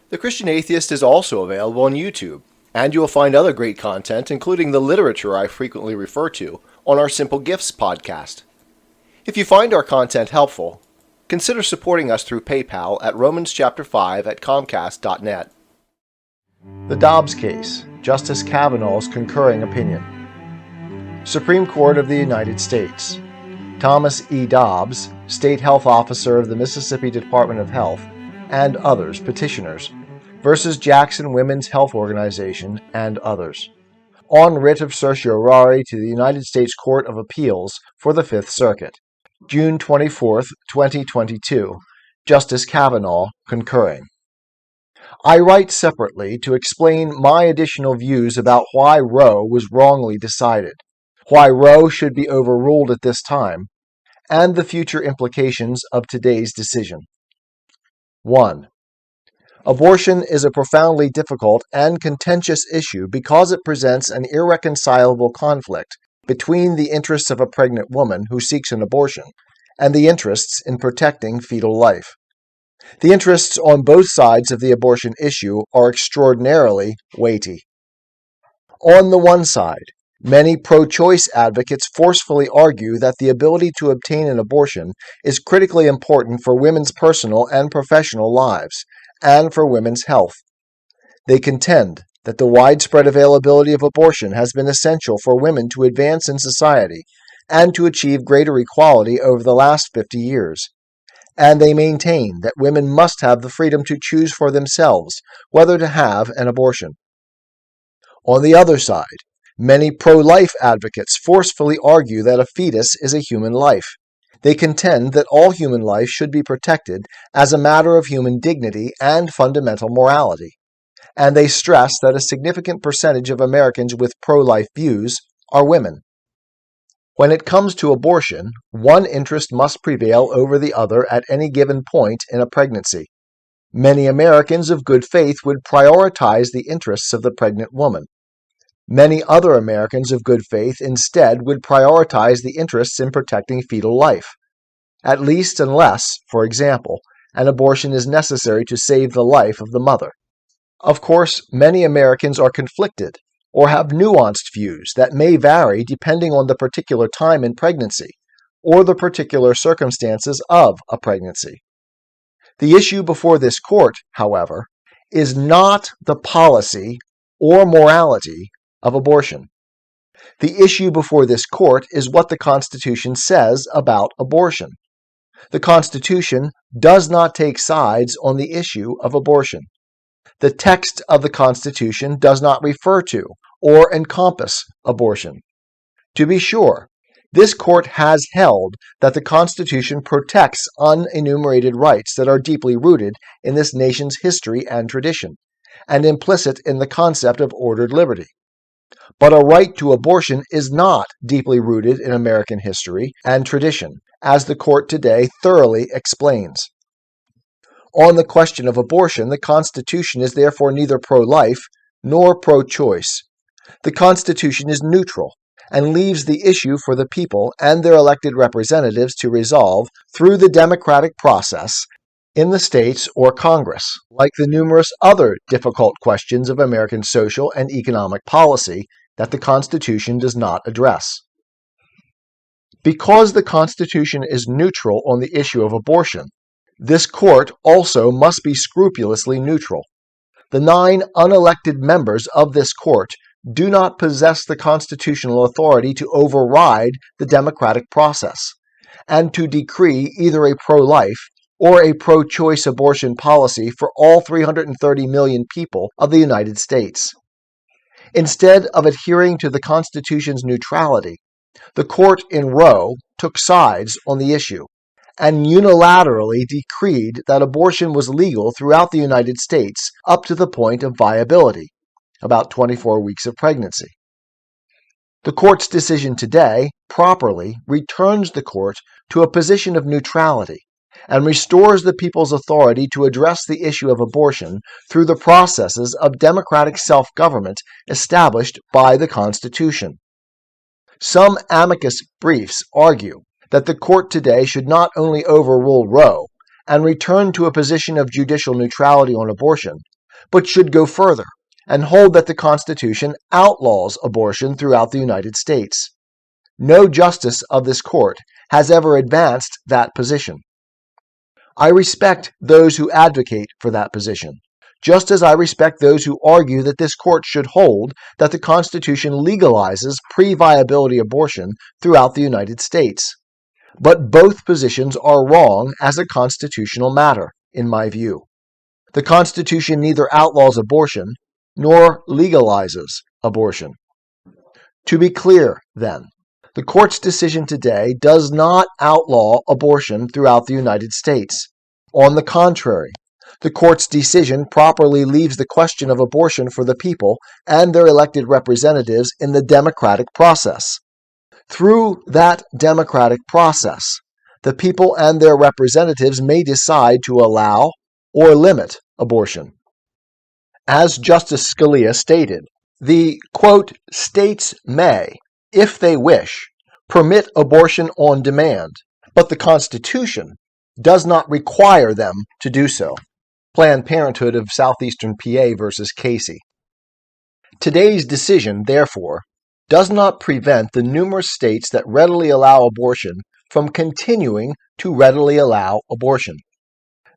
The Christian Atheist is also available on YouTube, and you will find other great content, including the literature I frequently refer to, on our Simple Gifts podcast. If you find our content helpful, consider supporting us through PayPal at romanschapter5@comcast.net. The Dobbs case, Justice Kavanaugh's concurring opinion. Supreme Court of the United States. Thomas E. Dobbs, State Health Officer of the Mississippi Department of Health, and others, petitioners, versus Jackson Women's Health Organization and others. On writ of certiorari to the United States Court of Appeals for the Fifth Circuit. June 24, 2022. Justice Kavanaugh, concurring. I write separately to explain my additional views about why Roe was wrongly decided, why Roe should be overruled at this time, and the future implications of today's decision. 1. Abortion is a profoundly difficult and contentious issue because it presents an irreconcilable conflict between the interests of a pregnant woman who seeks an abortion and the interests in protecting fetal life. The interests on both sides of the abortion issue are extraordinarily weighty. On the one side, many pro-choice advocates forcefully argue that the ability to obtain an abortion is critically important for women's personal and professional lives, and for women's health. They contend that the widespread availability of abortion has been essential for women to advance in society and to achieve greater equality over the last 50 years. And they maintain that women must have the freedom to choose for themselves whether to have an abortion. On the other side, many pro-life advocates forcefully argue that a fetus is a human life. They contend that all human life should be protected as a matter of human dignity and fundamental morality. And they stress that a significant percentage of Americans with pro-life views are women. When it comes to abortion, one interest must prevail over the other at any given point in a pregnancy. Many Americans of good faith would prioritize the interests of the pregnant woman. Many other Americans of good faith instead would prioritize the interests in protecting fetal life, at least unless, for example, an abortion is necessary to save the life of the mother. Of course, many Americans are conflicted or have nuanced views that may vary depending on the particular time in pregnancy or the particular circumstances of a pregnancy. The issue before this court, however, is not the policy or morality of abortion. The issue before this court is what the Constitution says about abortion. The Constitution does not take sides on the issue of abortion. The text of the Constitution does not refer to or encompass abortion. To be sure, this court has held that the Constitution protects unenumerated rights that are deeply rooted in this nation's history and tradition, and implicit in the concept of ordered liberty. But a right to abortion is not deeply rooted in American history and tradition, as the court today thoroughly explains. On the question of abortion, the Constitution is therefore neither pro-life nor pro-choice. The Constitution is neutral and leaves the issue for the people and their elected representatives to resolve through the democratic process in the states or Congress, like the numerous other difficult questions of American social and economic policy that the Constitution does not address. Because the Constitution is neutral on the issue of abortion, this court also must be scrupulously neutral. The 9 unelected members of this court do not possess the constitutional authority to override the democratic process and to decree either a pro-life or a pro-choice abortion policy for all 330 million people of the United States. Instead of adhering to the Constitution's neutrality, the court in Roe took sides on the issue and unilaterally decreed that abortion was legal throughout the United States up to the point of viability, about 24 weeks of pregnancy. The court's decision today properly returns the court to a position of neutrality and restores the people's authority to address the issue of abortion through the processes of democratic self-government established by the Constitution. Some amicus briefs argue that the court today should not only overrule Roe and return to a position of judicial neutrality on abortion, but should go further and hold that the Constitution outlaws abortion throughout the United States. No justice of this court has ever advanced that position. I respect those who advocate for that position, just as I respect those who argue that this court should hold that the Constitution legalizes pre-viability abortion throughout the United States. But both positions are wrong as a constitutional matter, in my view. The Constitution neither outlaws abortion nor legalizes abortion. To be clear, then, the court's decision today does not outlaw abortion throughout the United States. On the contrary, the court's decision properly leaves the question of abortion for the people and their elected representatives in the democratic process. Through that democratic process, the people and their representatives may decide to allow or limit abortion. As Justice Scalia stated, the, quote, states may, if they wish, permit abortion on demand, but the Constitution does not require them to do so. Planned Parenthood of Southeastern PA versus Casey. Today's decision, therefore, does not prevent the numerous states that readily allow abortion from continuing to readily allow abortion.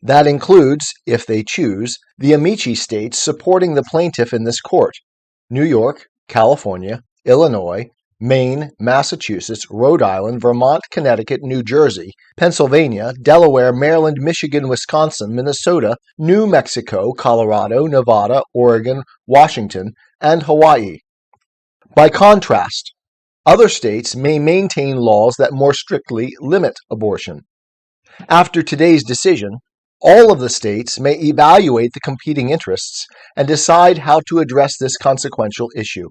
That includes, if they choose, the amici states supporting the plaintiff in this court: New York, California, Illinois, Maine, Massachusetts, Rhode Island, Vermont, Connecticut, New Jersey, Pennsylvania, Delaware, Maryland, Michigan, Wisconsin, Minnesota, New Mexico, Colorado, Nevada, Oregon, Washington, and Hawaii. By contrast, other states may maintain laws that more strictly limit abortion. After today's decision, all of the states may evaluate the competing interests and decide how to address this consequential issue.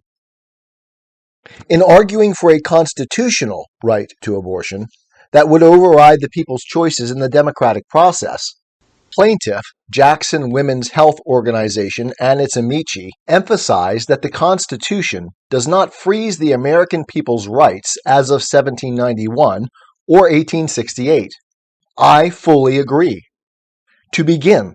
In arguing for a constitutional right to abortion that would override the people's choices in the democratic process, plaintiff Jackson Women's Health Organization and its amici emphasize that the Constitution does not freeze the American people's rights as of 1791 or 1868. I fully agree. To begin,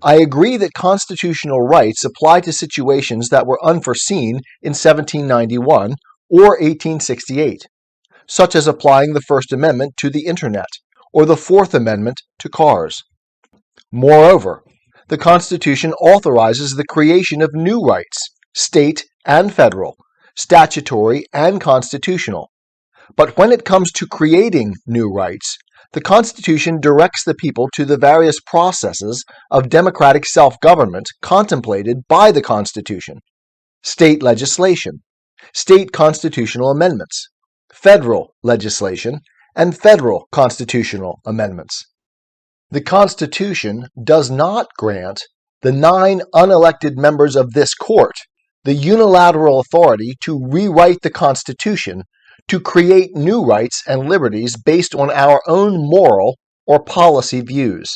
I agree that constitutional rights apply to situations that were unforeseen in 1791 or 1868, such as applying the First Amendment to the Internet or the Fourth Amendment to cars. Moreover, the Constitution authorizes the creation of new rights, state and federal, statutory and constitutional. But when it comes to creating new rights, the Constitution directs the people to the various processes of democratic self-government contemplated by the Constitution: state legislation, state constitutional amendments, federal legislation, and federal constitutional amendments. The Constitution does not grant the 9 unelected members of this court the unilateral authority to rewrite the Constitution to create new rights and liberties based on our own moral or policy views.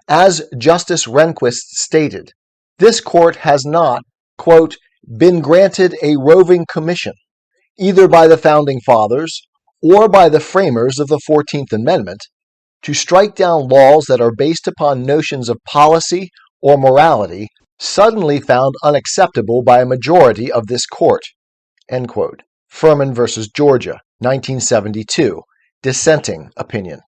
As Justice Rehnquist stated, this court has not, quote, been granted a roving commission, either by the Founding Fathers or by the framers of the 14th Amendment, to strike down laws that are based upon notions of policy or morality suddenly found unacceptable by a majority of this court, end quote. Furman v. Georgia, 1972, dissenting opinion.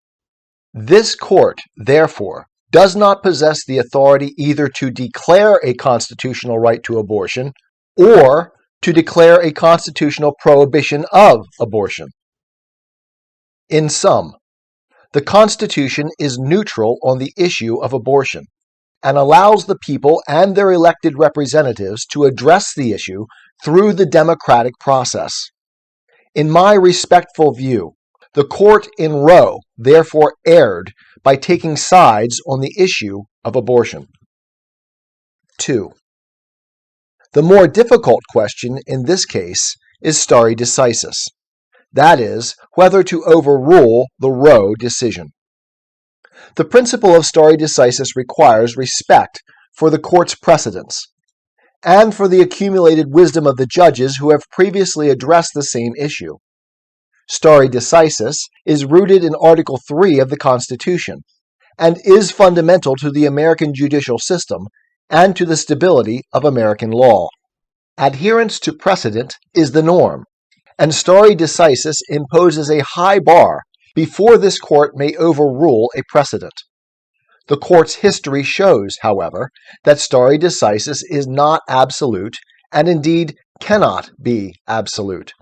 This court, therefore, does not possess the authority either to declare a constitutional right to abortion or to declare a constitutional prohibition of abortion. In sum, the Constitution is neutral on the issue of abortion and allows the people and their elected representatives to address the issue through the democratic process. In my respectful view, the court in Roe therefore erred by taking sides on the issue of abortion. 2. The more difficult question in this case is stare decisis, that is, whether to overrule the Roe decision. The principle of stare decisis requires respect for the court's precedents and for the accumulated wisdom of the judges who have previously addressed the same issue. Stare decisis is rooted in Article 3 of the Constitution and is fundamental to the American judicial system and to the stability of American law. Adherence to precedent is the norm, and stare decisis imposes a high bar before this court may overrule a precedent. The court's history shows, however, that stare decisis is not absolute and indeed cannot be absolute.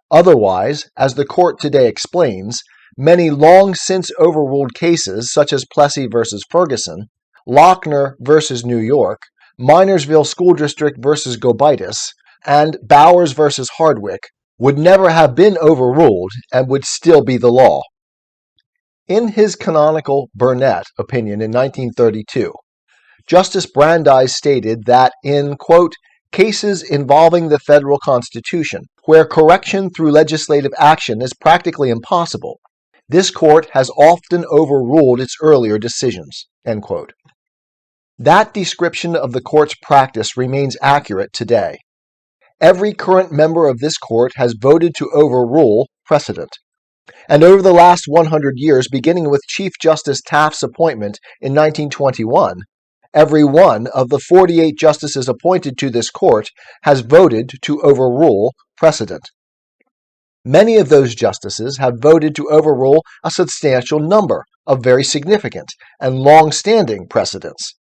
Otherwise, as the court today explains, many long since overruled cases such as Plessy v. Ferguson, Lochner v. New York, Minersville School District v. Gobitis, and Bowers v. Hardwick would never have been overruled and would still be the law. In his canonical Burnett opinion in 1932, Justice Brandeis stated that in, quote, cases involving the federal Constitution, where correction through legislative action is practically impossible, this court has often overruled its earlier decisions, end quote. That description of the court's practice remains accurate today. Every current member of this court has voted to overrule precedent. And over the last 100 years, beginning with Chief Justice Taft's appointment in 1921, every one of the 48 justices appointed to this court has voted to overrule precedent. Many of those justices have voted to overrule a substantial number of very significant and long-standing precedents.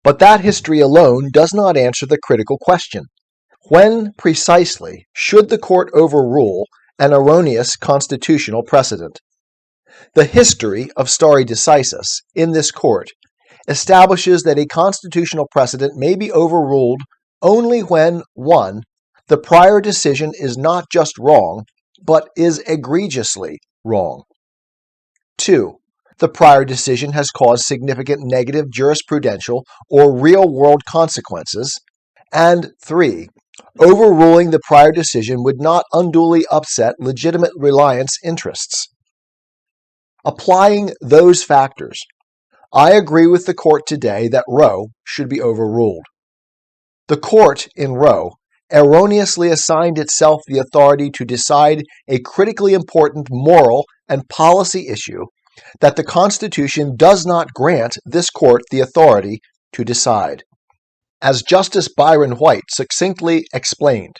But that history alone does not answer the critical question: when precisely should the court overrule an erroneous constitutional precedent? The history of stare decisis in this court establishes that a constitutional precedent may be overruled only when 1. The prior decision is not just wrong, but is egregiously wrong. 2. The prior decision has caused significant negative jurisprudential or real-world consequences. And 3. Overruling the prior decision would not unduly upset legitimate reliance interests. Applying those factors, I agree with the court today that Roe should be overruled. The court in Roe erroneously assigned itself the authority to decide a critically important moral and policy issue that the Constitution does not grant this court the authority to decide. As Justice Byron White succinctly explained,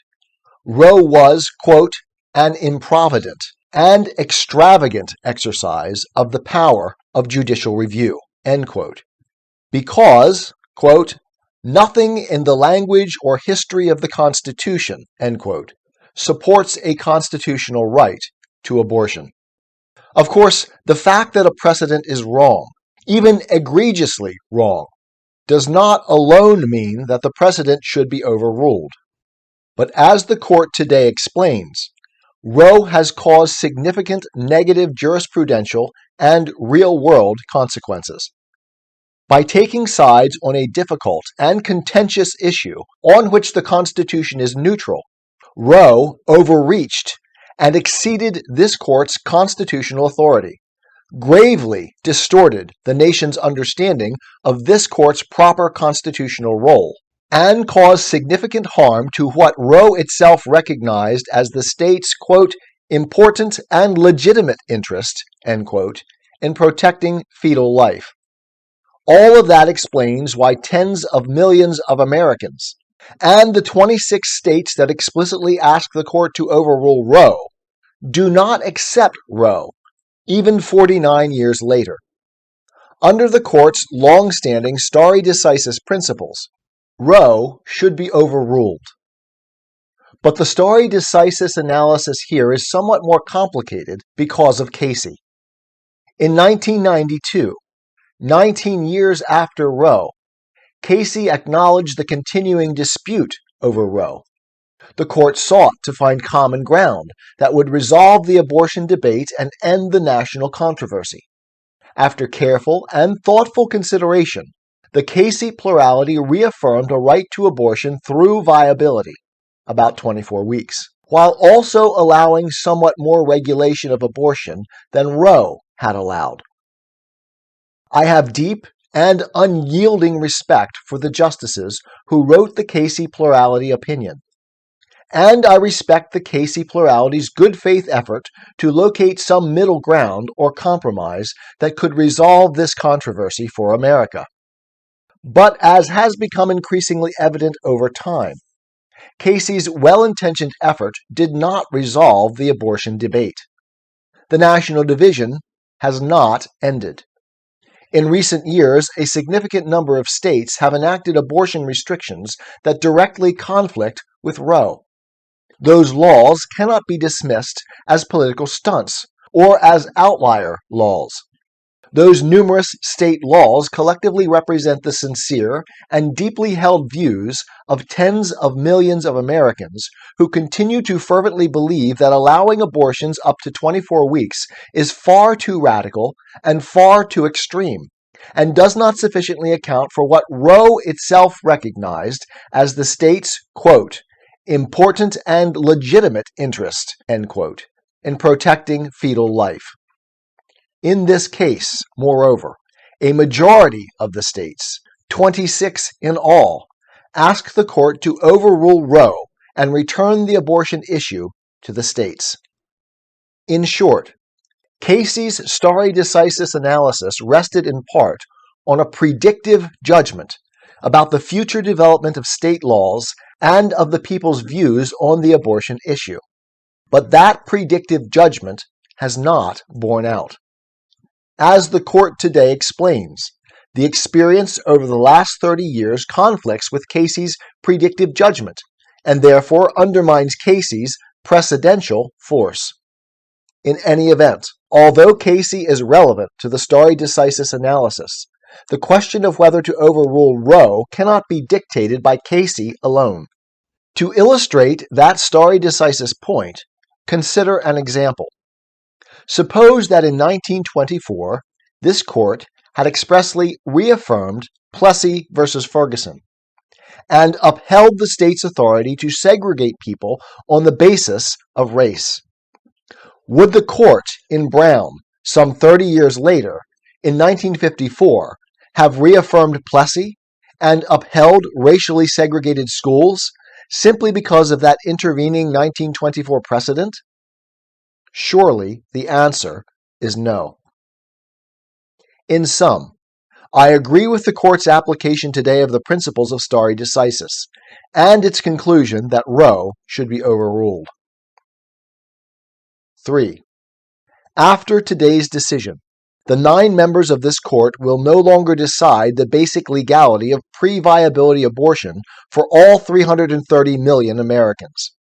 Roe was, quote, an improvident and extravagant exercise of the power of judicial review, end quote, because, quote, nothing in the language or history of the Constitution, end quote, supports a constitutional right to abortion. Of course, the fact that a precedent is wrong, even egregiously wrong, does not alone mean that the precedent should be overruled. But as the court today explains, Roe has caused significant negative jurisprudential and real-world consequences. By taking sides on a difficult and contentious issue on which the Constitution is neutral, Roe overreached and exceeded this court's constitutional authority, gravely distorted the nation's understanding of this court's proper constitutional role, and caused significant harm to what Roe itself recognized as the state's, quote, important and legitimate interest, end quote, in protecting fetal life. All of that explains why tens of millions of Americans and the 26 states that explicitly ask the court to overrule Roe do not accept Roe, even 49 years later. Under the court's long-standing stare decisis principles, Roe should be overruled. But the stare decisis analysis here is somewhat more complicated because of Casey. In 1992, 19 years after Roe, Casey acknowledged the continuing dispute over Roe. The court sought to find common ground that would resolve the abortion debate and end the national controversy. After careful and thoughtful consideration, the Casey plurality reaffirmed a right to abortion through viability, about 24 weeks, while also allowing somewhat more regulation of abortion than Roe had allowed. I have deep and unyielding respect for the justices who wrote the Casey plurality opinion, and I respect the Casey plurality's good faith effort to locate some middle ground or compromise that could resolve this controversy for America. But as has become increasingly evident over time, Casey's well-intentioned effort did not resolve the abortion debate. The national division has not ended. In recent years, a significant number of states have enacted abortion restrictions that directly conflict with Roe. Those laws cannot be dismissed as political stunts or as outlier laws. Those numerous state laws collectively represent the sincere and deeply held views of tens of millions of Americans who continue to fervently believe that allowing abortions up to 24 weeks is far too radical and far too extreme, and does not sufficiently account for what Roe itself recognized as the state's, quote, important and legitimate interest, end quote, in protecting fetal life. In this case, moreover, a majority of the states, 26 in all, asked the court to overrule Roe and return the abortion issue to the states. In short, Casey's stare decisis analysis rested in part on a predictive judgment about the future development of state laws and of the people's views on the abortion issue. But that predictive judgment has not borne out. As the court today explains, the experience over the last 30 years conflicts with Casey's predictive judgment and therefore undermines Casey's precedential force. In any event, although Casey is relevant to the stare decisis analysis, the question of whether to overrule Roe cannot be dictated by Casey alone. To illustrate that stare decisis point, consider an example. Suppose that in 1924, this court had expressly reaffirmed Plessy v. Ferguson and upheld the state's authority to segregate people on the basis of race. Would the court in Brown, some 30 years later, in 1954, have reaffirmed Plessy and upheld racially segregated schools simply because of that intervening 1924 precedent? Surely the answer is no. In sum, I agree with the court's application today of the principles of stare decisis and its conclusion that Roe should be overruled. 3. After today's decision, the 9 members of this court will no longer decide the basic legality of pre-viability abortion for all 330 million Americans.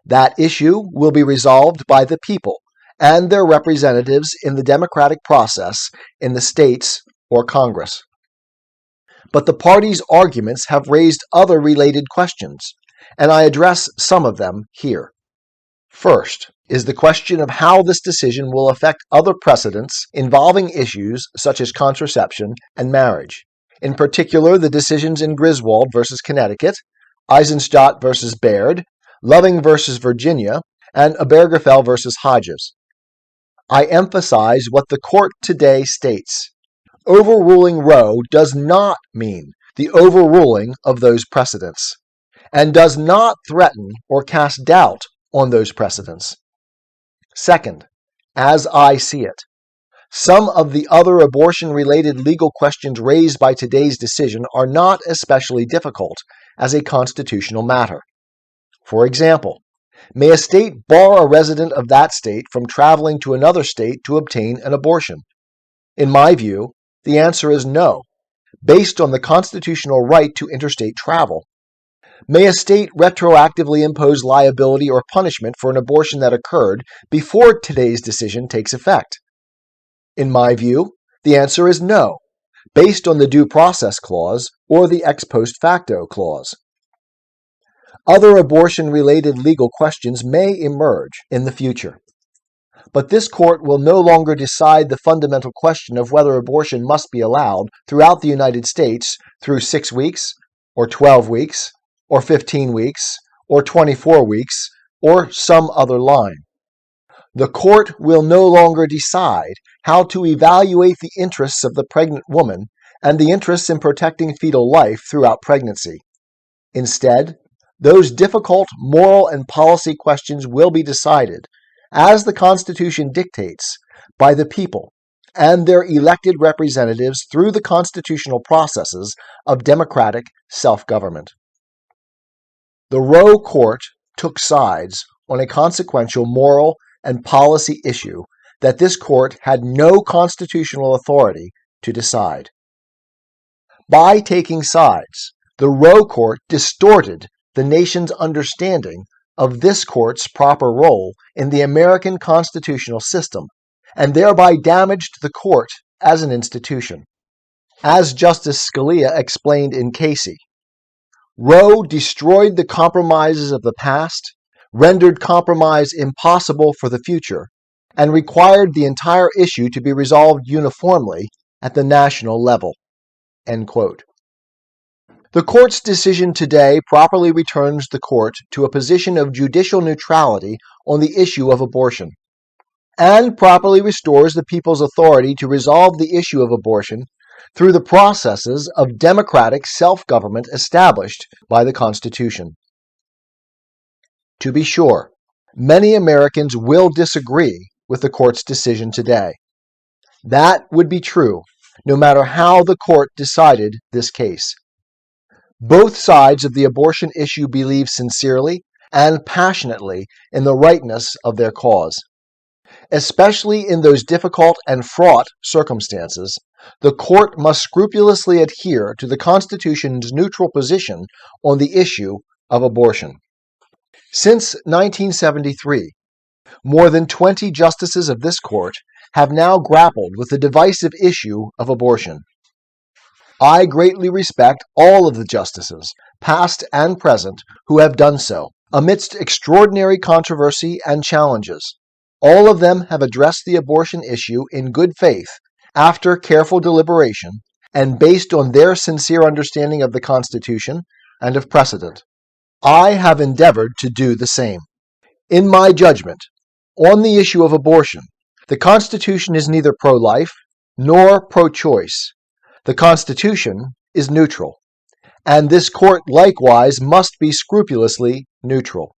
That issue will be resolved by the people and their representatives in the democratic process in the states or Congress. But the parties' arguments have raised other related questions, and I address some of them here. First is the question of how this decision will affect other precedents involving issues such as contraception and marriage, in particular the decisions in Griswold v. Connecticut, Eisenstadt v. Baird, Loving v. Virginia, and Obergefell v. Hodges. I emphasize what the court today states. Overruling Roe does not mean the overruling of those precedents, and does not threaten or cast doubt on those precedents. Second, as I see it, some of the other abortion-related legal questions raised by today's decision are not especially difficult as a constitutional matter. For example, may a state bar a resident of that state from traveling to another state to obtain an abortion? In my view, the answer is no, based on the constitutional right to interstate travel. May a state retroactively impose liability or punishment for an abortion that occurred before today's decision takes effect? In my view, the answer is no, based on the Due Process Clause or the Ex Post Facto Clause. Other abortion-related legal questions may emerge in the future, but this court will no longer decide the fundamental question of whether abortion must be allowed throughout the United States through 6 weeks, or 12 weeks, or 15 weeks, or 24 weeks, or some other line. The court will no longer decide how to evaluate the interests of the pregnant woman and the interests in protecting fetal life throughout pregnancy. Instead, those difficult moral and policy questions will be decided, as the Constitution dictates, by the people and their elected representatives through the constitutional processes of democratic self-government. The Roe Court took sides on a consequential moral and policy issue that this court had no constitutional authority to decide. By taking sides, the Roe Court distorted the nation's understanding of this court's proper role in the American constitutional system, and thereby damaged the court as an institution. As Justice Scalia explained in Casey, Roe destroyed the compromises of the past, rendered compromise impossible for the future, and required the entire issue to be resolved uniformly at the national level. End quote. The court's decision today properly returns the court to a position of judicial neutrality on the issue of abortion, and properly restores the people's authority to resolve the issue of abortion through the processes of democratic self-government established by the Constitution. To be sure, many Americans will disagree with the court's decision today. That would be true no matter how the court decided this case. Both sides of the abortion issue believe sincerely and passionately in the rightness of their cause. Especially in those difficult and fraught circumstances, the court must scrupulously adhere to the Constitution's neutral position on the issue of abortion. Since 1973, more than 20 justices of this court have now grappled with the divisive issue of abortion. I greatly respect all of the justices, past and present, who have done so, amidst extraordinary controversy and challenges. All of them have addressed the abortion issue in good faith, after careful deliberation, and based on their sincere understanding of the Constitution and of precedent. I have endeavored to do the same. In my judgment, on the issue of abortion, the Constitution is neither pro-life nor pro-choice. The Constitution is neutral, and this court likewise must be scrupulously neutral.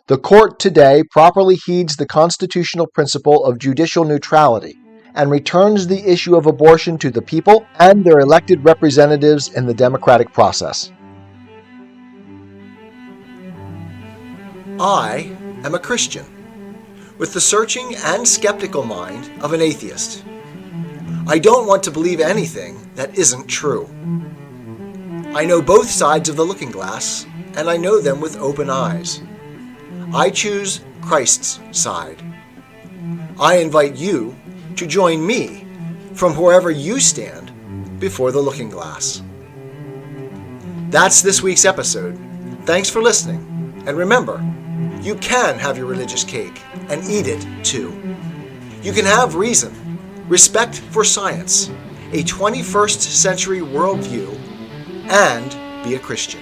The court today properly heeds the constitutional principle of judicial neutrality and returns the issue of abortion to the people and their elected representatives in the democratic process. I am a Christian, with the searching and skeptical mind of an atheist. I don't want to believe anything that isn't true. I know both sides of the looking glass, and I know them with open eyes. I choose Christ's side. I invite you to join me from wherever you stand before the looking glass. That's this week's episode. Thanks for listening, and remember, you can have your religious cake and eat it too. You can have reason, respect for science, a 21st century worldview, and be a Christian.